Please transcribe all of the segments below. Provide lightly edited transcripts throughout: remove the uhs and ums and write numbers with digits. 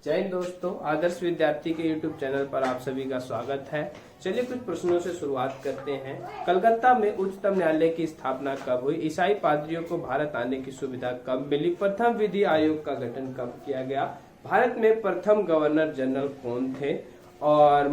जय हिंद दोस्तों, आदर्श विद्यार्थी के YouTube चैनल पर आप सभी का स्वागत है। चलिए कुछ प्रश्नों से शुरुआत करते हैं। कलकत्ता में उच्चतम न्यायालय की स्थापना कब हुई? ईसाई पादरियों को भारत आने की सुविधा कब मिली? प्रथम विधि आयोग का गठन कब किया गया? भारत में प्रथम गवर्नर जनरल कौन थे? और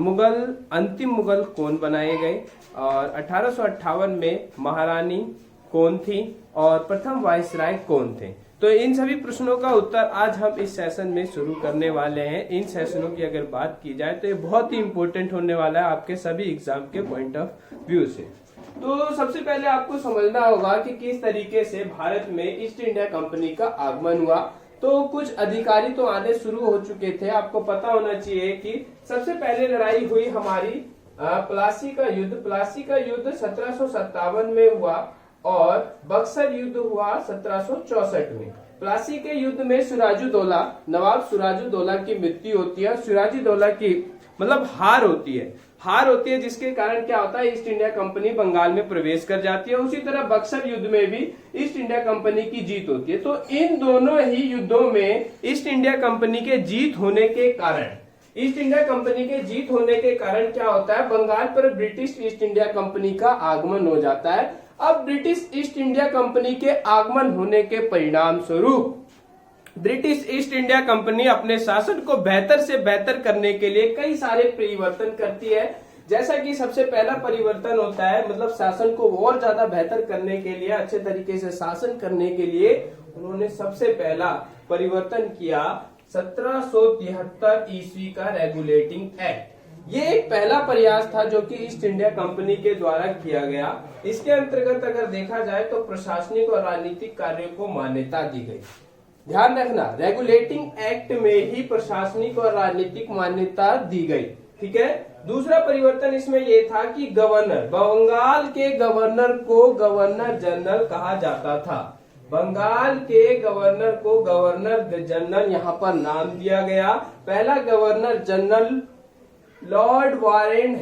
अंतिम मुगल कौन बनाए गए? और 1858 में महारानी कौन थी? और प्रथम वायसराय कौन थे? तो इन सभी प्रश्नों का उत्तर आज हम इस सेशन में शुरू करने वाले हैं। इन सेशनों की अगर बात की जाए तो ये बहुत ही इंपॉर्टेंट होने वाला है आपके सभी एग्जाम के पॉइंट ऑफ व्यू से। तो सबसे पहले आपको समझना होगा कि किस तरीके से भारत में ईस्ट इंडिया कंपनी का आगमन हुआ। तो कुछ अधिकारी तो आने शुरू हो चुके थे। आपको पता होना चाहिए कि सबसे पहले लड़ाई हुई हमारी प्लासी का युद्ध। प्लासी का युद्ध 1757 में हुआ और बक्सर युद्ध हुआ 1764 में। प्लासी के युद्ध में सिराजुद्दौला, नवाब सिराजुद्दौला की मृत्यु होती है। सिराजुद्दौला की हार होती है, जिसके कारण क्या होता है, ईस्ट इंडिया कंपनी बंगाल में प्रवेश कर जाती है। उसी तरह बक्सर युद्ध में भी ईस्ट इंडिया कंपनी की जीत होती है। तो इन दोनों ही युद्धों में ईस्ट इंडिया कंपनी के जीत होने के कारण क्या होता है, बंगाल पर ब्रिटिश ईस्ट इंडिया कंपनी का आगमन हो जाता है। अब ब्रिटिश ईस्ट इंडिया कंपनी के आगमन होने के परिणाम स्वरूप ब्रिटिश ईस्ट इंडिया कंपनी अपने शासन को बेहतर से बेहतर करने के लिए कई सारे परिवर्तन करती है। जैसा कि सबसे पहला परिवर्तन होता है, शासन को और ज्यादा बेहतर करने के लिए, अच्छे तरीके से शासन करने के लिए उन्होंने सबसे पहला परिवर्तन किया 1773 ईस्वी का रेगुलेटिंग एक्ट। ये एक पहला प्रयास था जो कि ईस्ट इंडिया कंपनी के द्वारा किया गया। इसके अंतर्गत अगर देखा जाए तो प्रशासनिक और राजनीतिक कार्यों को मान्यता दी गई। ध्यान रखना, रेगुलेटिंग एक्ट में ही प्रशासनिक और राजनीतिक मान्यता दी गई। ठीक है। दूसरा परिवर्तन इसमें ये था कि बंगाल के गवर्नर को गवर्नर जनरल कहा जाता था। बंगाल के गवर्नर को गवर्नर जनरल यहाँ पर नाम दिया गया। पहला governor general lord Warren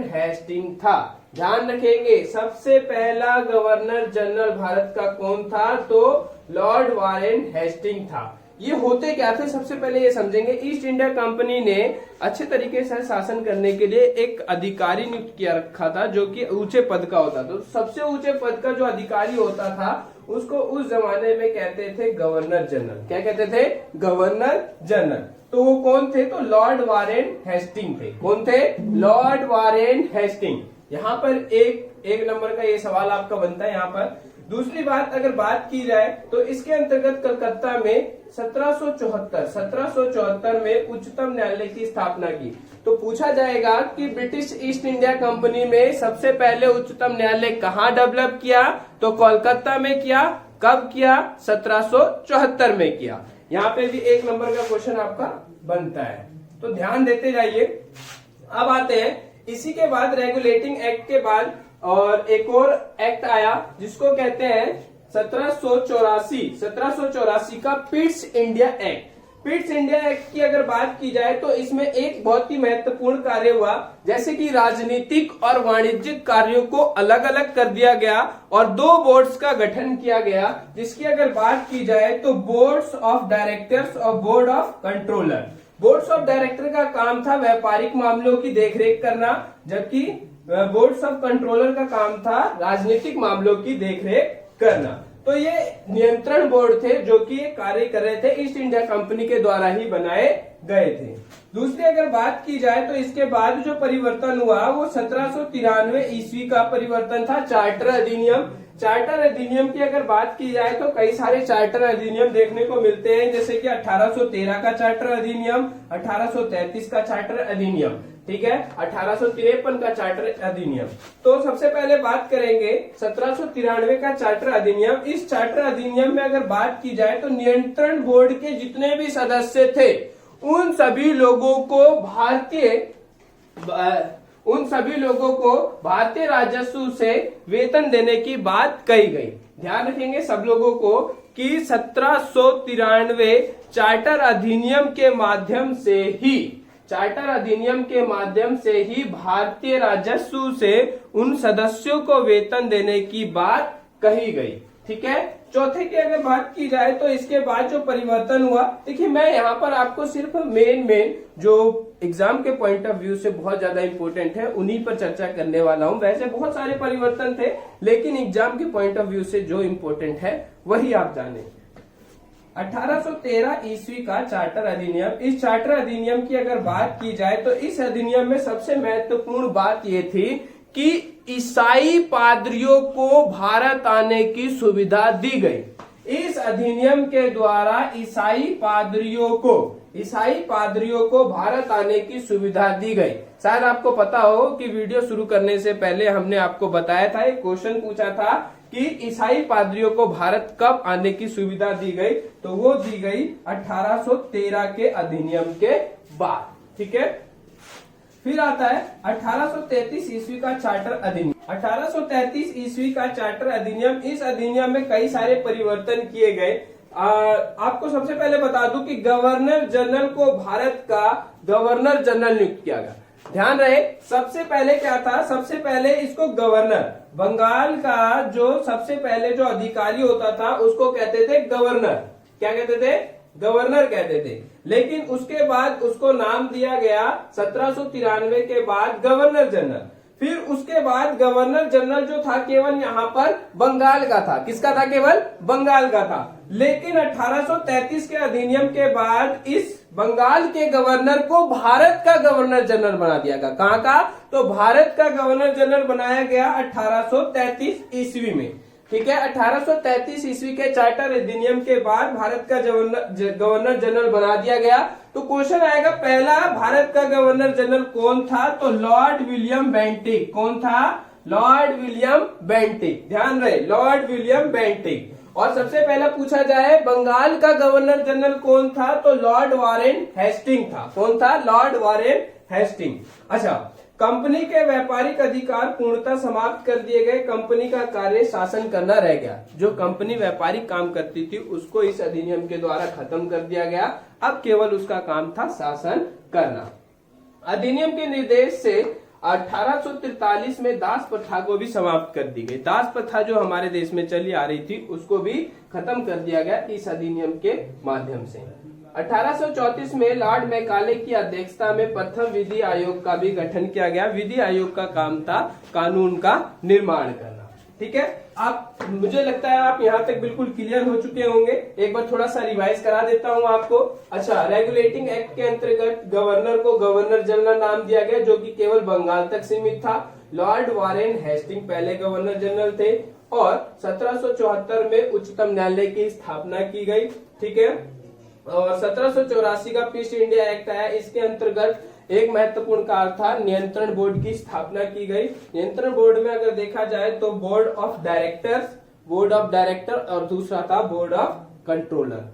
Hasting था। ध्यान रखेंगे, सबसे पहला गवर्नर जनरल भारत का कौन था? तो लॉर्ड वारेन हेस्टिंग था। ये होते क्या थे, सबसे पहले ये समझेंगे। ईस्ट इंडिया कंपनी ने अच्छे तरीके से शासन करने के लिए एक अधिकारी नियुक्त किया रखा था जो कि ऊंचे पद का होता था। तो सबसे ऊंचे पद का जो अधिकारी होता था उसको उस जमाने में कहते थे गवर्नर जनरल। क्या कहते थे? Governor general. तो वो कौन थे? तो लॉर्ड वारेन हेस्टिंग थे। कौन थे? Lord Warren Hasting. यहाँ पर एक नंबर का ये सवाल आपका बनता है यहाँ पर। दूसरी बात अगर बात की जाए तो इसके अंतर्गत कलकत्ता में 1774 में उच्चतम न्यायालय की स्थापना की। तो पूछा जाएगा कि ब्रिटिश ईस्ट इंडिया कंपनी में सबसे पहले उच्चतम न्यायालय कहाँ डेवलप किया? तो कोलकाता में किया। कब किया? 1774 में किया। यहाँ पे भी एक नंबर का क्वेश्चन आपका बनता है, तो ध्यान देते जाइए। अब आते हैं इसी के बाद रेगुलेटिंग एक्ट के बाद और एक और एक्ट आया जिसको कहते हैं 1784 का Pitt's India act. Pitt's India act की अगर बात की जाए तो इसमें एक बहुत ही महत्वपूर्ण कार्य हुआ, जैसे कि राजनीतिक और वाणिज्यिक कार्यों को अलग अलग कर दिया गया और दो बोर्ड्स का गठन किया गया, जिसकी अगर बात की जाए तो बोर्ड्स ऑफ डायरेक्टर्स और board of controller. Boards of director का काम था व्यापारिक मामलों की देखरेख करना, जबकि बोर्ड्स ऑफ कंट्रोलर का काम था राजनीतिक मामलों की देखरेख करना। तो ये नियंत्रण बोर्ड थे जो कि ये कार्य कर रहे थे, ईस्ट इंडिया कंपनी के द्वारा ही बनाए गए थे। दूसरी अगर बात की जाए तो इसके बाद जो परिवर्तन हुआ वो 1793 ईस्वी का परिवर्तन था, चार्टर अधिनियम। चार्टर अधिनियम की अगर बात की जाए तो कई सारे चार्टर अधिनियम देखने को मिलते हैं, जैसे कि 1813 का चार्टर अधिनियम, 1833 का चार्टर अधिनियम, ठीक है, 1853 का चार्टर अधिनियम। तो सबसे पहले बात करेंगे 1793 का चार्टर अधिनियम। इस चार्टर अधिनियम में अगर बात की जाए तो नियंत्रण बोर्ड के जितने भी सदस्य थे उन सभी लोगों को भारतीय राजस्व से वेतन देने की बात कही गई। ध्यान रखेंगे सब लोगों को कि 1793 चार्टर अधिनियम के माध्यम से ही भारतीय राजस्व से उन सदस्यों को वेतन देने की बात कही गई। ठीक है। चौथे की अगर बात की जाए तो इसके बाद जो परिवर्तन हुआ, देखिए मैं यहाँ पर आपको सिर्फ मेन जो एग्जाम के पॉइंट ऑफ व्यू से बहुत ज्यादा इंपॉर्टेंट है उन्हीं पर चर्चा करने वाला हूं। वैसे बहुत सारे परिवर्तन थे, लेकिन एग्जाम के पॉइंट ऑफ व्यू से जो इंपॉर्टेंट है वही आप जाने। 1813 ईस्वी का चार्टर अधिनियम, इस चार्टर अधिनियम की अगर बात की जाए तो इस अधिनियम में सबसे महत्वपूर्ण बात यह थी कि ईसाई पादरियों को भारत आने की सुविधा दी गई। इस अधिनियम के द्वारा ईसाई पादरियों को भारत आने की सुविधा दी गई। शायद आपको पता हो कि वीडियो शुरू करने से पहले हमने आपको बताया था, एक क्वेश्चन पूछा था कि ईसाई पादरियों को भारत कब आने की सुविधा दी गई, तो वो दी गई 1813 के अधिनियम के बाद। ठीक है। फिर आता है 1833 ईस्वी का चार्टर अधिनियम। 1833 ईस्वी का चार्टर अधिनियम, इस अधिनियम में कई सारे परिवर्तन किए गए। आपको सबसे पहले बता दूं कि गवर्नर जनरल को भारत का गवर्नर जनरल नियुक्त किया गया। ध्यान रहे, सबसे पहले क्या था, सबसे पहले इसको गवर्नर, बंगाल का जो सबसे पहले जो अधिकारी होता था उसको कहते थे गवर्नर। क्या कहते थे? गवर्नर कहते थे। लेकिन उसके बाद उसको नाम दिया गया 1793 के बाद गवर्नर जनरल। फिर उसके बाद गवर्नर जनरल जो था केवल यहाँ पर बंगाल का था। किसका था? केवल बंगाल का था। लेकिन 1833 के अधिनियम के बाद इस बंगाल के गवर्नर को भारत का गवर्नर जनरल बना दिया गया। कहाँ का? तो भारत का गवर्नर जनरल बनाया गया 1833 ईस्वी में। ठीक है। 1833 ईस्वी के चार्टर अधिनियम के बाद भारत का गवर्नर जनरल बना दिया गया। तो क्वेश्चन आएगा, पहला भारत का गवर्नर जनरल कौन था? तो लॉर्ड विलियम बेंटिक। कौन था? Lord William Bentinck. ध्यान रहे, लॉर्ड विलियम बेंटिक। और सबसे पहला पूछा जाए बंगाल का गवर्नर जनरल कौन था? तो लॉर्ड वारेन हेस्टिंग था। कौन था? Lord Warren Hasting. अच्छा, कंपनी के व्यापारिक अधिकार पूर्णतः समाप्त कर दिए गए। कंपनी का कार्य शासन करना रह गया। जो कंपनी व्यापारिक काम करती थी उसको इस अधिनियम के द्वारा खत्म कर दिया गया। अब केवल उसका काम था शासन करना। अधिनियम के निर्देश से 1843 में दास प्रथा को भी समाप्त कर दी गई। दास प्रथा जो हमारे देश में चली आ रही थी उसको भी खत्म कर दिया गया इस अधिनियम के माध्यम से। 1834 में लॉर्ड मैकाले की अध्यक्षता में प्रथम विधि आयोग का भी गठन किया गया। विधि आयोग का काम था कानून का निर्माण करना। ठीक है। आप, मुझे लगता है आप यहाँ तक बिल्कुल क्लियर हो चुके होंगे। एक बार थोड़ा सा रिवाइज करा देता हूँ आपको। अच्छा, रेगुलेटिंग एक्ट के अंतर्गत गवर्नर को गवर्नर जनरल नाम दिया गया, जो कि केवल बंगाल तक सीमित था। लॉर्ड वारेन हेस्टिंग पहले गवर्नर जनरल थे। और 1774 में उच्चतम न्यायालय की स्थापना की गई। ठीक है। और 1784 का पीस इंडिया एक्ट आया। इसके अंतर्गत एक महत्वपूर्ण कार्य था, नियंत्रण बोर्ड की स्थापना की गई। नियंत्रण बोर्ड में अगर देखा जाए तो बोर्ड ऑफ डायरेक्टर और दूसरा था board of controller.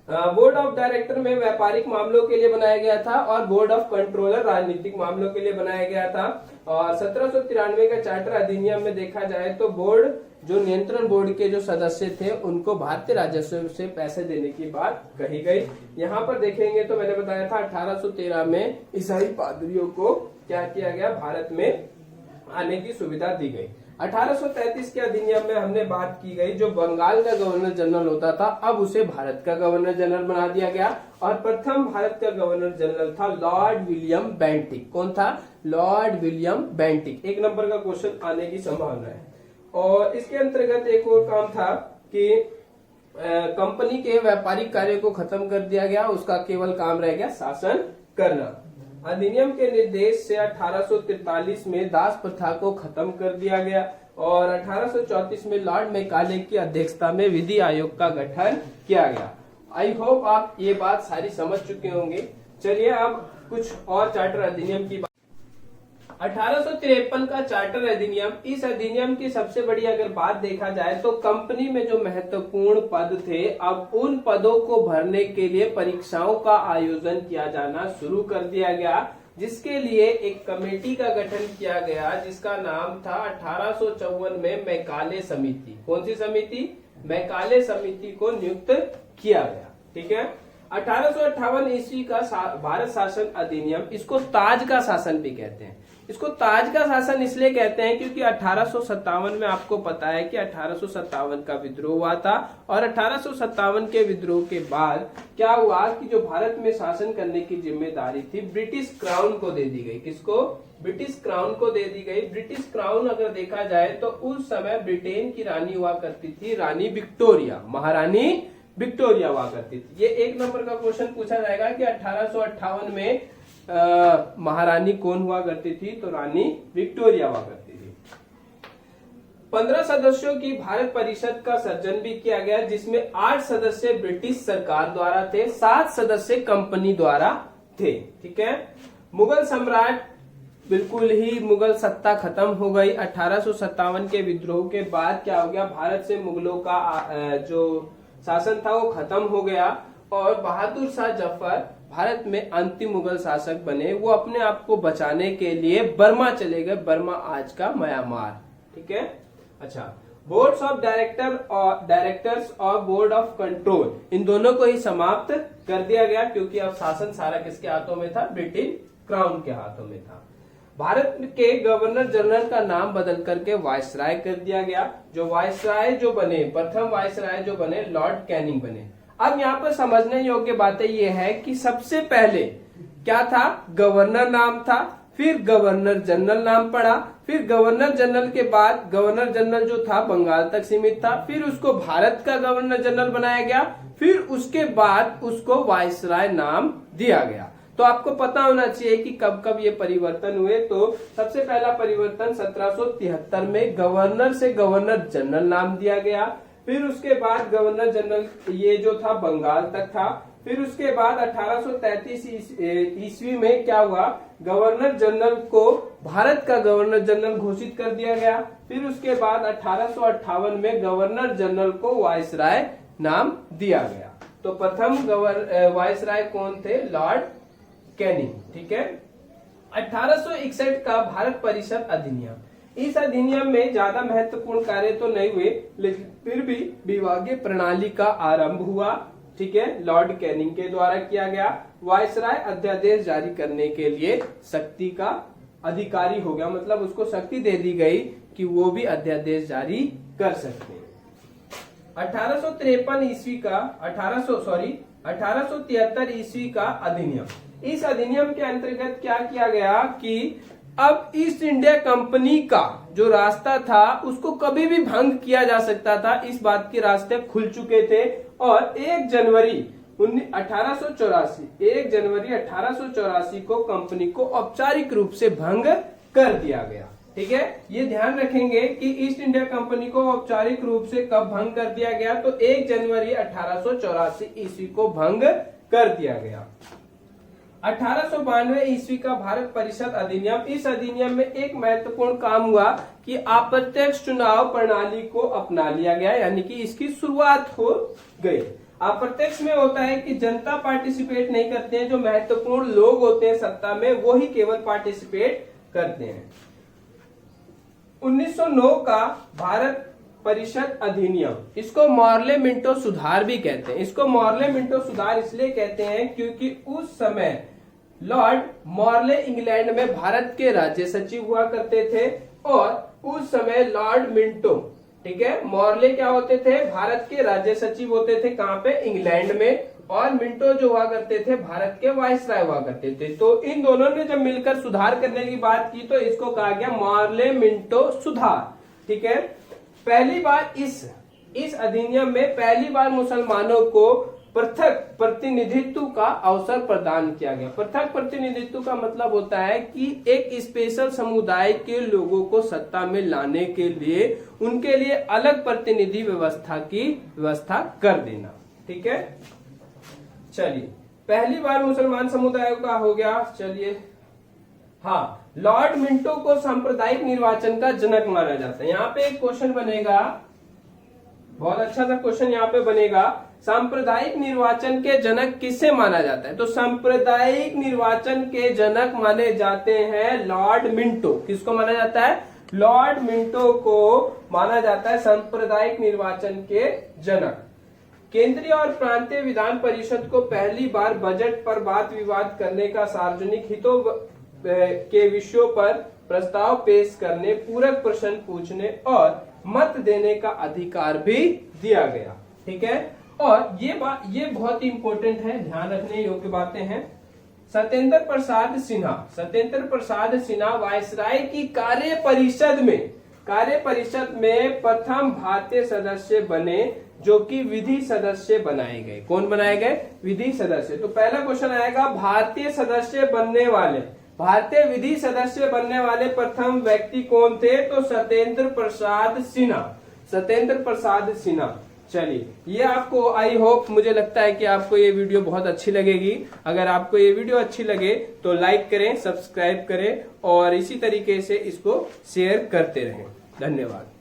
Board of director में व्यापारिक मामलों के लिए बनाया गया था और बोर्ड ऑफ कंट्रोलर राजनीतिक मामलों के लिए बनाया गया था। और 1793 का चार्टर अधिनियम में देखा जाए तो बोर्ड, जो नियंत्रण बोर्ड के जो सदस्य थे उनको भारतीय राजस्व से पैसे देने की बात कही गई। यहाँ पर देखेंगे तो मैंने बताया था 1813 में ईसाई पादरियों को क्या किया गया? भारत में आने की सुविधा दी गई। 1833 के अधिनियम में हमने बात की गई, जो बंगाल का गवर्नर जनरल होता था अब उसे भारत का गवर्नर जनरल बना दिया गया। और प्रथम भारत का गवर्नर जनरल था लॉर्ड विलियम बेंटिक। कौन था? Lord William Bentinck. एक नंबर का क्वेश्चन आने की संभावना है। और इसके अंतर्गत एक और काम था कि कंपनी के व्यापारिक कार्य को खत्म कर दिया गया, उसका केवल काम रह गया शासन करना। अधिनियम के निर्देश से 1843 में दास प्रथा को खत्म कर दिया गया और 1834 में लॉर्ड मैकाले की अध्यक्षता में विधि आयोग का गठन किया गया। आई होप आप ये बात सारी समझ चुके होंगे। चलिए अब कुछ और चार्टर अधिनियम की 1853 का चार्टर अधिनियम, इस अधिनियम की सबसे बड़ी अगर बात देखा जाए तो कंपनी में जो महत्वपूर्ण पद थे, अब उन पदों को भरने के लिए परीक्षाओं का आयोजन किया जाना शुरू कर दिया गया, जिसके लिए एक कमेटी का गठन किया गया जिसका नाम था 1854 में मैकाले समिति। कौन सी समिति? मैकाले समिति को नियुक्त किया गया। ठीक है। 1858 ईस्वी का भारत शासन अधिनियम, इसको ताज का शासन भी कहते हैं। इसको ताज का शासन इसलिए कहते हैं क्योंकि 1857 में आपको पता है कि 1857 का विद्रोह हुआ था, और 1857 के विद्रोह के बाद क्या हुआ कि जो भारत में शासन करने की जिम्मेदारी थी ब्रिटिश क्राउन को दे दी गई। किसको? ब्रिटिश क्राउन को दे दी गई। ब्रिटिश क्राउन अगर देखा जाए तो उस समय ब्रिटेन की रानी हुआ करती थी रानी विक्टोरिया, महारानी विक्टोरिया हुआ करती थी। ये 1 नंबर का क्वेश्चन पूछा जाएगा कि 1858 में महारानी कौन हुआ करती थी? तो रानी विक्टोरिया हुआ करती थी। 15 सदस्यों की भारत परिषद का सृजन भी किया गया, जिसमें 8 सदस्य ब्रिटिश सरकार द्वारा थे, 7 सदस्य कंपनी द्वारा थे। ठीक है। मुगल सम्राट, बिल्कुल ही मुगल सत्ता खत्म हो गई। 1857 के विद्रोह के बाद क्या हो गया, भारत से मुगलों का जो शासन था वो खत्म हो गया, और बहादुर शाह जफर भारत में अंतिम मुगल शासक बने। वो अपने आप को बचाने के लिए बर्मा चले गए, बर्मा आज का म्यांमार। ठीक है। अच्छा, बोर्ड्स ऑफ डायरेक्टर्स और बोर्ड ऑफ कंट्रोल, इन दोनों को ही समाप्त कर दिया गया क्योंकि अब शासन सारा किसके हाथों में था? ब्रिटिश क्राउन के हाथों में था। भारत के गवर्नर जनरल का नाम बदल करके वायसराय कर दिया गया। जो वायसराय जो बने, प्रथम वायसराय जो बने लॉर्ड कैनिंग बने। अब यहाँ पर समझने योग्य बातें ये है कि सबसे पहले क्या था? गवर्नर नाम था, फिर गवर्नर जनरल नाम पड़ा, फिर गवर्नर जनरल के बाद गवर्नर जनरल जो था बंगाल तक सीमित था, फिर उसको भारत का गवर्नर जनरल बनाया गया, फिर उसके बाद उसको वायसराय नाम दिया गया। तो आपको पता होना चाहिए कि कब कब ये परिवर्तन हुए। तो सबसे पहला परिवर्तन 1773 में गवर्नर से गवर्नर जनरल नाम दिया गया, फिर उसके बाद गवर्नर जनरल ये जो था बंगाल तक था, फिर उसके बाद 1833 ईस्वी में क्या हुआ, गवर्नर जनरल को भारत का गवर्नर जनरल घोषित कर दिया गया, फिर उसके बाद 1858 में गवर्नर जनरल को वायसराय नाम दिया गया। तो प्रथम वायसराय कौन थे? Lord Canning. ठीक है। 1861 का भारत परिषद अधिनियम, इस अधिनियम में ज्यादा महत्वपूर्ण कार्य तो नहीं हुए, लेकिन फिर भी विभागीय प्रणाली का आरंभ हुआ। ठीक है। लॉर्ड कैनिंग के द्वारा किया गया। वायसराय अध्यादेश जारी करने के लिए शक्ति का अधिकारी हो गया, मतलब उसको शक्ति दे दी गई कि वो भी अध्यादेश जारी कर सकते हैं। 1853 ईस्वी का 1873 ईस्वी का अधिनियम, इस अधिनियम के अंतर्गत क्या किया गया कि अब ईस्ट इंडिया कंपनी का जो रास्ता था उसको कभी भी भंग किया जा सकता था, इस बात के रास्ते खुल चुके थे। और 1 जनवरी 1884 को कंपनी को औपचारिक रूप से भंग कर दिया गया। ठीक है। ये ध्यान रखेंगे कि ईस्ट इंडिया कंपनी को औपचारिक रूप से कब भंग कर दिया गया, तो 1 जनवरी 1884 ईस्वी को भंग कर दिया गया। 1892 ईस्वी का भारत परिषद अधिनियम, इस अधिनियम में एक महत्वपूर्ण काम हुआ कि अप्रत्यक्ष चुनाव प्रणाली को अपना लिया गया, यानी कि इसकी शुरुआत हो गई। अप्रत्यक्ष में होता है कि जनता पार्टिसिपेट नहीं करते हैं, जो महत्वपूर्ण लोग होते हैं सत्ता में वो ही केवल पार्टिसिपेट करते हैं। 1909 का भारत परिषद अधिनियम, इसको मॉर्ले मिंटो सुधार भी कहते हैं। इसको मॉर्ले मिंटो सुधार इसलिए कहते हैं क्योंकि उस समय लॉर्ड मॉर्ले इंग्लैंड में भारत के राज्य सचिव हुआ करते थे, और उस समय लॉर्ड मिंटो, ठीक है, मॉर्ले क्या होते थे? भारत के राज्य सचिव होते थे। कहां पे? इंग्लैंड में। और मिंटो जो हुआ करते थे भारत के वायसराय हुआ करते थे। तो इन दोनों ने जब मिलकर सुधार करने की बात की तो इसको कहा गया मॉर्ले मिंटो सुधार। ठीक है। पहली बार इस अधिनियम में पहली बार मुसलमानों को पृथक प्रतिनिधित्व का अवसर प्रदान किया गया। पृथक प्रतिनिधित्व का मतलब होता है कि एक स्पेशल समुदाय के लोगों को सत्ता में लाने के लिए उनके लिए अलग प्रतिनिधि व्यवस्था की व्यवस्था कर देना। ठीक है। चलिए, पहली बार मुसलमान समुदायों का हो गया। चलिए, हाँ, लॉर्ड मिंटो को सांप्रदायिक निर्वाचन का जनक माना जाता है। यहाँ पे एक क्वेश्चन बनेगा, बहुत अच्छा सा क्वेश्चन यहाँ पे बनेगा, सांप्रदायिक निर्वाचन के जनक किसे माना जाता है? तो सांप्रदायिक निर्वाचन के जनक माने जाते हैं लॉर्ड मिंटो। किसको माना जाता है? लॉर्ड मिंटो को माना जाता है सांप्रदायिक निर्वाचन के जनक। केंद्रीय और प्रांतीय विधान परिषद को पहली बार बजट पर वाद विवाद करने का, सार्वजनिक हितों के विषयों पर प्रस्ताव पेश करने, पूरक प्रश्न पूछने और मत देने का अधिकार भी दिया गया। ठीक है, और ये बहुत ही इंपॉर्टेंट है, ध्यान रखने योग्य बातें हैं। सत्येंद्र प्रसाद सिन्हा वायसराय की कार्य परिषद में प्रथम भारतीय सदस्य बने, जो कि विधि सदस्य बनाए गए। कौन बनाए गए? विधि सदस्य। तो पहला क्वेश्चन आएगा, भारतीय विधि सदस्य बनने वाले प्रथम व्यक्ति कौन थे? तो सत्येंद्र प्रसाद सिन्हा। चलिए, ये आपको, आई होप, मुझे लगता है कि आपको ये वीडियो बहुत अच्छी लगेगी। अगर आपको ये वीडियो अच्छी लगे तो लाइक करें, सब्सक्राइब करें और इसी तरीके से इसको शेयर करते रहें। धन्यवाद।